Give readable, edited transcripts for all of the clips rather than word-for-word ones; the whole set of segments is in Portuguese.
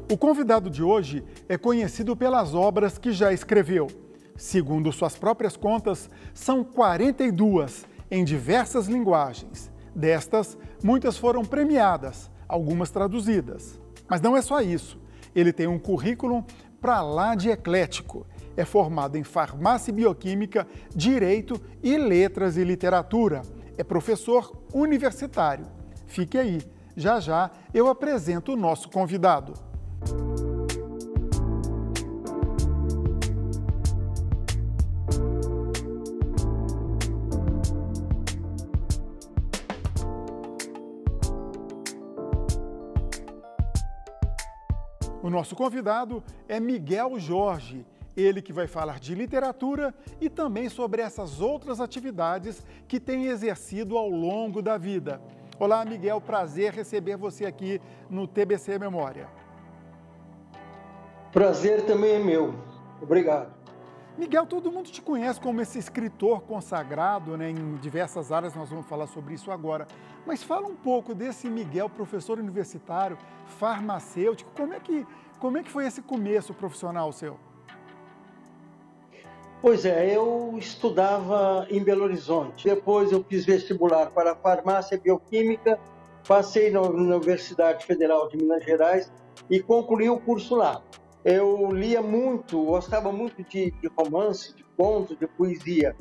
O convidado de hoje é conhecido pelas obras que já escreveu. Segundo suas próprias contas, são 42 em diversas linguagens. Destas, muitas foram premiadas, algumas traduzidas. Mas não é só isso. Ele tem um currículo para lá de eclético. É formado em farmácia e bioquímica, direito e letras e literatura. É professor universitário. Fique aí, já já eu apresento o nosso convidado. O nosso convidado é Miguel Jorge, ele que vai falar de literatura e também sobre essas outras atividades que tem exercido ao longo da vida. Olá, Miguel, prazer receber você aqui no TBC Memória. Prazer também é meu. Obrigado. Miguel, todo mundo te conhece como esse escritor consagrado, né, em diversas áreas, nós vamos falar sobre isso agora. Mas fala um pouco desse Miguel, professor universitário, farmacêutico, como é que foi esse começo profissional seu? Pois é, eu estudava em Belo Horizonte. Depois eu fiz vestibular para farmácia e bioquímica, passei na Universidade Federal de Minas Gerais e concluí o curso lá. Eu lia muito, gostava muito de romance, de contos, de poesia.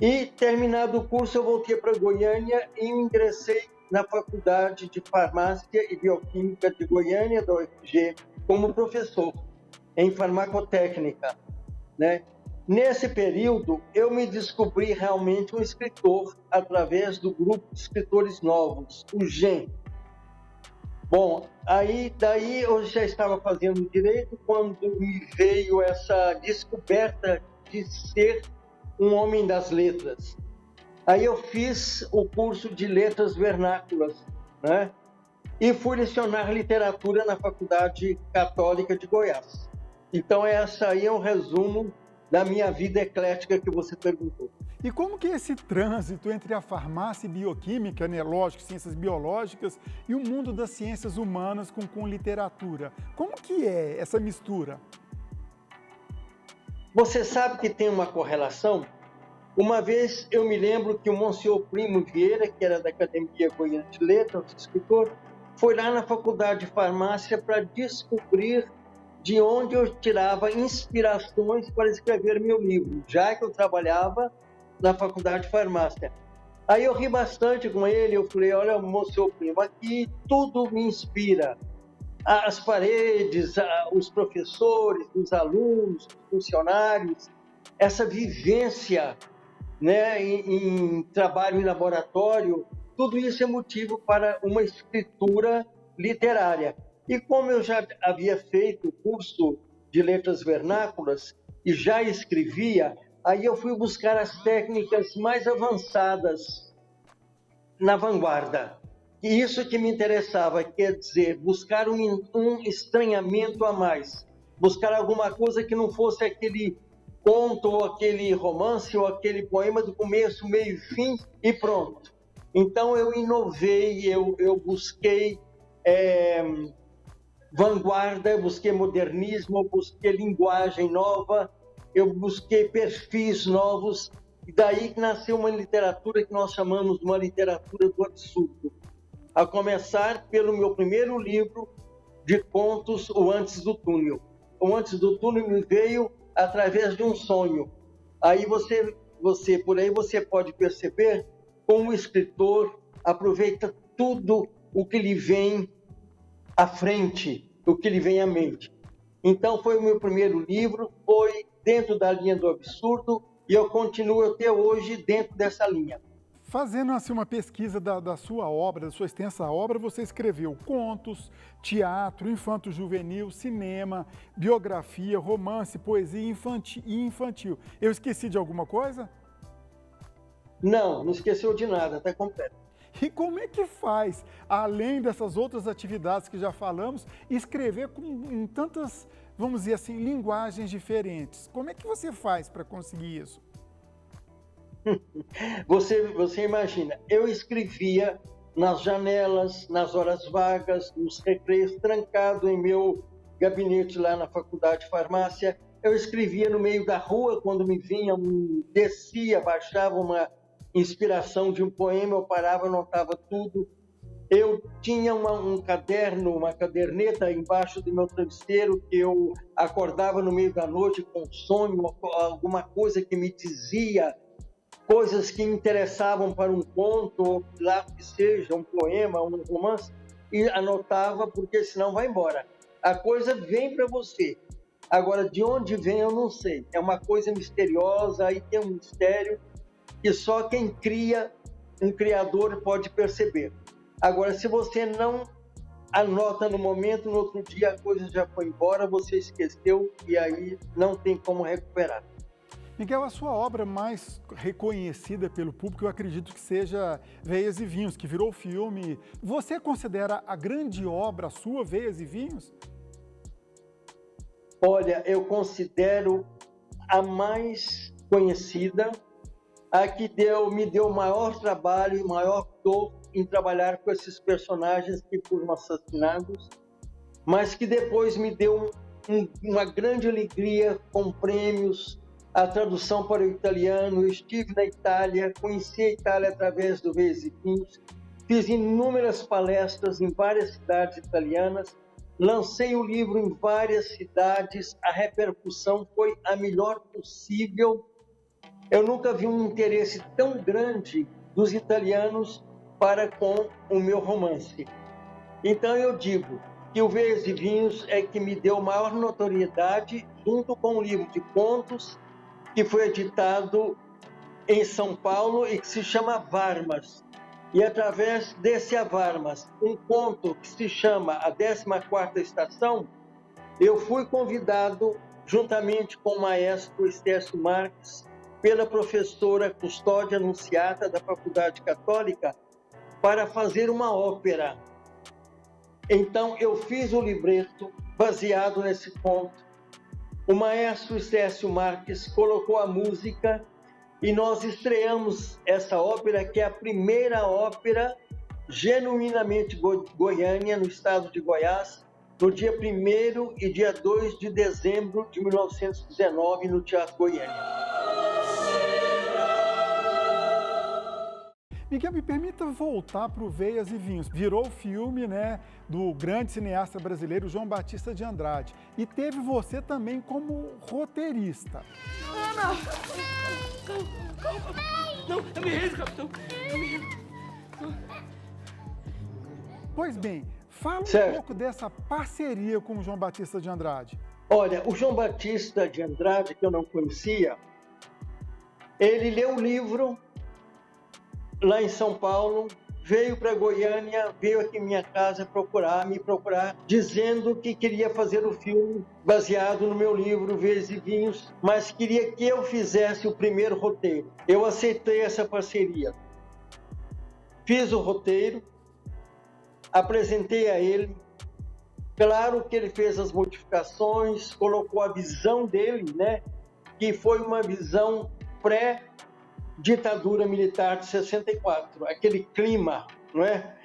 E, terminado o curso, eu voltei para Goiânia e ingressei na Faculdade de Farmácia e Bioquímica de Goiânia, da UFG, como professor em farmacotécnica, né? Nesse período, eu me descobri realmente um escritor através do grupo de escritores novos, o GEM. Bom, daí eu já estava fazendo direito quando me veio essa descoberta de ser um homem das letras. Aí eu fiz o curso de letras vernáculas, né? E fui lecionar literatura na Faculdade Católica de Goiás. Então essa aí é um resumo da minha vida eclética que você perguntou. E como que é esse trânsito entre a farmácia e bioquímica, né, lógico, ciências biológicas, e o mundo das ciências humanas com literatura? Como que é essa mistura? Você sabe que tem uma correlação? Uma vez eu me lembro que o Monsenhor Primo Vieira, que era da Academia Goiana de Letras, escritor, foi lá na Faculdade de Farmácia para descobrir de onde eu tirava inspirações para escrever meu livro, já que eu trabalhava na Faculdade de Farmácia. Aí eu ri bastante com ele, eu falei, olha, Monsenhor Primo, aqui tudo me inspira. As paredes, os professores, os alunos, os funcionários, essa vivência, né, em trabalho em laboratório, tudo isso é motivo para uma escritura literária. E como eu já havia feito o curso de letras vernáculas e já escrevia, aí eu fui buscar as técnicas mais avançadas na vanguarda. E isso que me interessava, quer dizer, buscar um estranhamento a mais, buscar alguma coisa que não fosse aquele conto, ou aquele romance, ou aquele poema do começo, meio e fim, e pronto. Então eu inovei, eu busquei vanguarda, eu busquei modernismo, eu busquei linguagem nova, eu busquei perfis novos, e daí que nasceu uma literatura que nós chamamos de uma literatura do absurdo. A começar pelo meu primeiro livro de contos, O Antes do Túnel. O Antes do Túnel me veio através de um sonho. Aí por aí você pode perceber como o escritor aproveita tudo o que lhe vem à frente, o que lhe vem à mente. Então foi o meu primeiro livro, foi dentro da linha do absurdo e eu continuo até hoje dentro dessa linha. Fazendo assim uma pesquisa da sua obra, da sua extensa obra, você escreveu contos, teatro, infanto-juvenil, cinema, biografia, romance, poesia e infantil. Eu esqueci de alguma coisa? Não esqueceu de nada, está completo. E como é que faz, além dessas outras atividades que já falamos, escrever em tantas, vamos dizer assim, linguagens diferentes? Como é que você faz para conseguir isso? Você imagina, eu escrevia nas janelas, nas horas vagas, nos recreios, trancado em meu gabinete lá na faculdade de farmácia, eu escrevia no meio da rua, quando me vinha, descia, baixava uma inspiração de um poema, eu parava, anotava tudo. Eu tinha um caderno, uma caderneta embaixo do meu travesseiro, que eu acordava no meio da noite com sonho, alguma coisa que me dizia, coisas que me interessavam para um conto, ou lá que seja, um poema, um romance, e anotava, porque senão vai embora. A coisa vem para você. Agora, de onde vem, eu não sei. É uma coisa misteriosa, aí tem um mistério que só quem cria, um criador, pode perceber. Agora, se você não anota no momento, no outro dia a coisa já foi embora, você esqueceu e aí não tem como recuperar. Miguel, a sua obra mais reconhecida pelo público, eu acredito que seja Veias e Vinhos, que virou filme. Você considera a grande obra sua, Veias e Vinhos? Olha, eu considero a mais conhecida, a que me deu maior trabalho e maior dor em trabalhar com esses personagens que foram assassinados, mas que depois me deu uma grande alegria com prêmios, a tradução para o italiano. Eu estive na Itália, conheci a Itália através do Veias e Vinhos, fiz inúmeras palestras em várias cidades italianas, lancei o livro em várias cidades, a repercussão foi a melhor possível. Eu nunca vi um interesse tão grande dos italianos para com o meu romance. Então eu digo que o Veias e Vinhos é que me deu maior notoriedade, junto com um livro de contos que foi editado em São Paulo e que se chama Varmas. E através desse Varmas, um conto que se chama A 14ª Estação, eu fui convidado, juntamente com o maestro Estécio Marques, pela professora Custódia Anunciata da Faculdade Católica, para fazer uma ópera. Então eu fiz o libreto baseado nesse conto. O maestro Estécio Marques colocou a música e nós estreamos essa ópera, que é a primeira ópera genuinamente goiânia, no estado de Goiás, no dia 1º e dia 2 de dezembro de 1919, no Teatro Goiânia. Miguel, me permita voltar para o Veias e Vinhos. Virou o filme, né, do grande cineasta brasileiro João Batista de Andrade. E teve você também como roteirista. Não, eu me rendo, capitão. Eu me rendo. Pois bem, fala um pouco dessa parceria com o João Batista de Andrade. Olha, o João Batista de Andrade, que eu não conhecia, ele leu o livro lá em São Paulo, veio para Goiânia, veio aqui em minha casa me procurar, dizendo que queria fazer o filme baseado no meu livro Veias e Vinhos, mas queria que eu fizesse o primeiro roteiro. Eu aceitei essa parceria. Fiz o roteiro, apresentei a ele. Claro que ele fez as modificações, colocou a visão dele, né, que foi uma visão pré-ditadura militar de 64, aquele clima, não é?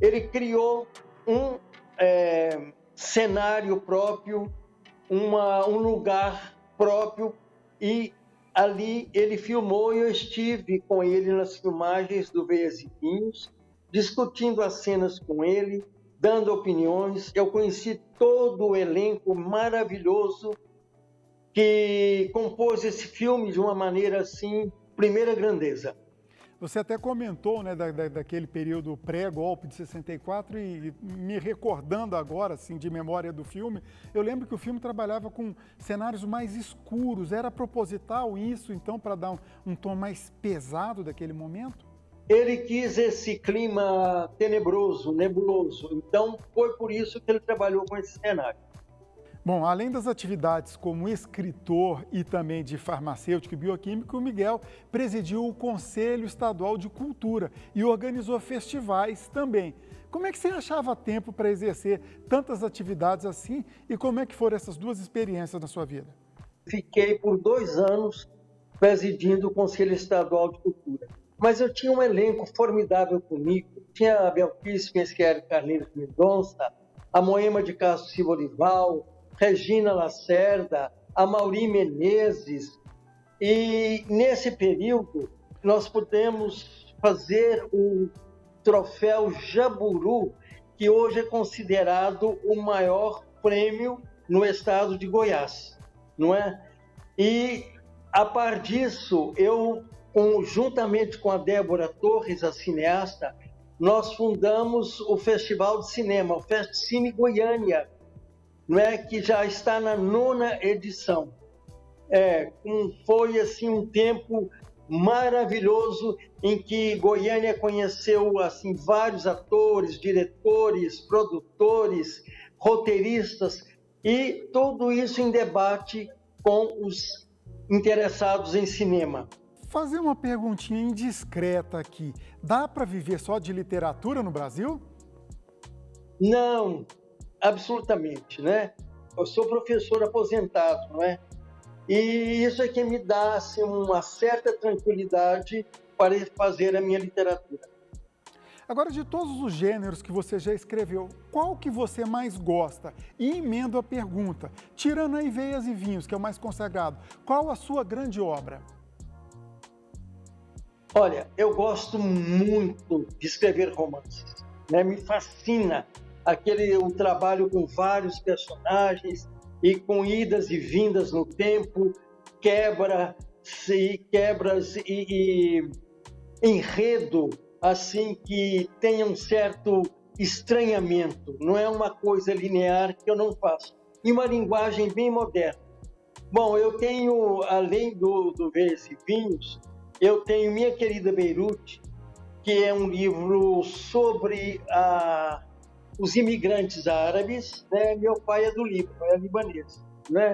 Ele criou um cenário próprio, um lugar próprio, e ali ele filmou e eu estive com ele nas filmagens do Veias e Vinhos, discutindo as cenas com ele, dando opiniões. Eu conheci todo o elenco maravilhoso que compôs esse filme de uma maneira assim, primeira grandeza. Você até comentou, né, daquele período pré-golpe de 64 e me recordando agora, assim, de memória do filme, eu lembro que o filme trabalhava com cenários mais escuros. Era proposital isso, então, para dar um tom mais pesado daquele momento? Ele quis esse clima tenebroso, nebuloso. Então, foi por isso que ele trabalhou com esse cenário. Bom, além das atividades como escritor e também de farmacêutico e bioquímico, o Miguel presidiu o Conselho Estadual de Cultura e organizou festivais também. Como é que você achava tempo para exercer tantas atividades assim e como é que foram essas duas experiências na sua vida? Fiquei por 2 anos presidindo o Conselho Estadual de Cultura. Mas eu tinha um elenco formidável comigo. Tinha a Belkis Pesqueira Carneiro Mendonça, a Moema de Castro Silva Olival, Regina Lacerda, a Mauri Menezes. E nesse período nós pudemos fazer o troféu Jaburu, que hoje é considerado o maior prêmio no estado de Goiás, não é? E a par disso, eu, juntamente com a Débora Torres, a cineasta, nós fundamos o Festival de Cinema, o Festcine Goiânia, não é? Que já está na 9ª edição. Foi assim um tempo maravilhoso em que Goiânia conheceu assim vários atores, diretores, produtores, roteiristas, e tudo isso em debate com os interessados em cinema. Fazer uma perguntinha indiscreta aqui. Dá para viver só de literatura no Brasil? Não, absolutamente, né? Eu sou professor aposentado, não é? E isso é que me dá assim, uma certa tranquilidade para fazer a minha literatura. Agora, de todos os gêneros que você já escreveu, qual que você mais gosta? E emendo a pergunta, tirando aí Veias e Vinhos, que é o mais consagrado, qual a sua grande obra? Olha, eu gosto muito de escrever romances, né? Me fascina o trabalho com vários personagens e com idas e vindas no tempo, quebras e enredo assim que tenha um certo estranhamento. Não é uma coisa linear que eu não faço. E uma linguagem bem moderna. Bom, eu tenho, além do Veias e Vinhos, eu tenho Minha Querida Beirute, que é um livro sobre os imigrantes árabes, né? Meu pai é do Líbano, é libanês, né?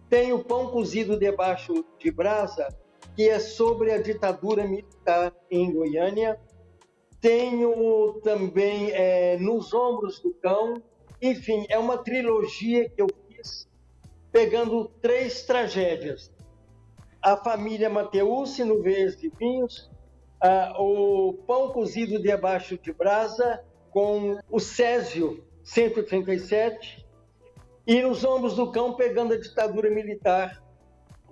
Tenho Pão Cozido Debaixo de Brasa, que é sobre a ditadura militar em Goiânia. Tenho também Nos Ombros do Cão. Enfim, é uma trilogia que eu fiz pegando 3 tragédias. A família Mateucci, no Veias e Vinhos, o Pão Cozido Debaixo de Brasa, com o Césio 137, e Nos Ombros do Cão, pegando a ditadura militar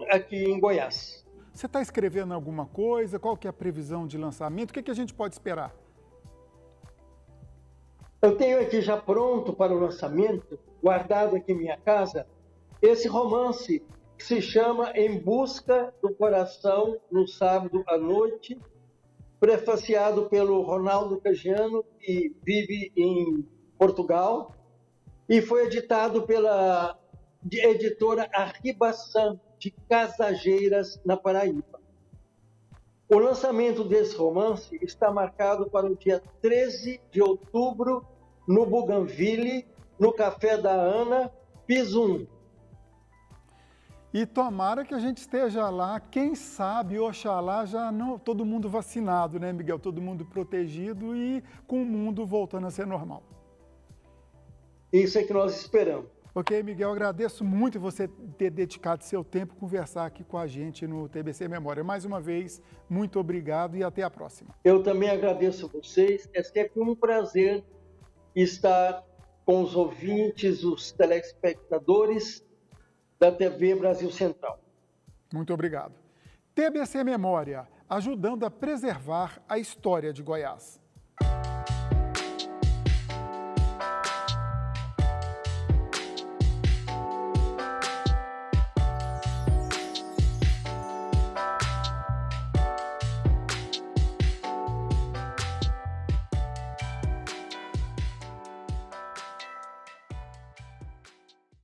aqui em Goiás. Você está escrevendo alguma coisa? Qual que é a previsão de lançamento? O que a gente pode esperar? Eu tenho aqui já pronto para o lançamento, guardado aqui em minha casa, esse romance que se chama Em Busca do Coração, no sábado à noite, prefaciado pelo Ronaldo Cagiano, que vive em Portugal, e foi editado pela editora Arribaçã, de Casageiras, na Paraíba. O lançamento desse romance está marcado para o dia 13 de outubro, no Bougainville, no Café da Ana, piso 1. E tomara que a gente esteja lá, quem sabe, oxalá, já não todo mundo vacinado, né, Miguel? Todo mundo protegido e com o mundo voltando a ser normal. Isso é que nós esperamos. Ok, Miguel, agradeço muito você ter dedicado seu tempo a conversar aqui com a gente no TBC Memória. Mais uma vez, muito obrigado e até a próxima. Eu também agradeço a vocês. É sempre um prazer estar com os ouvintes, os telespectadores da TV Brasil Central. Muito obrigado. TBC Memória, ajudando a preservar a história de Goiás.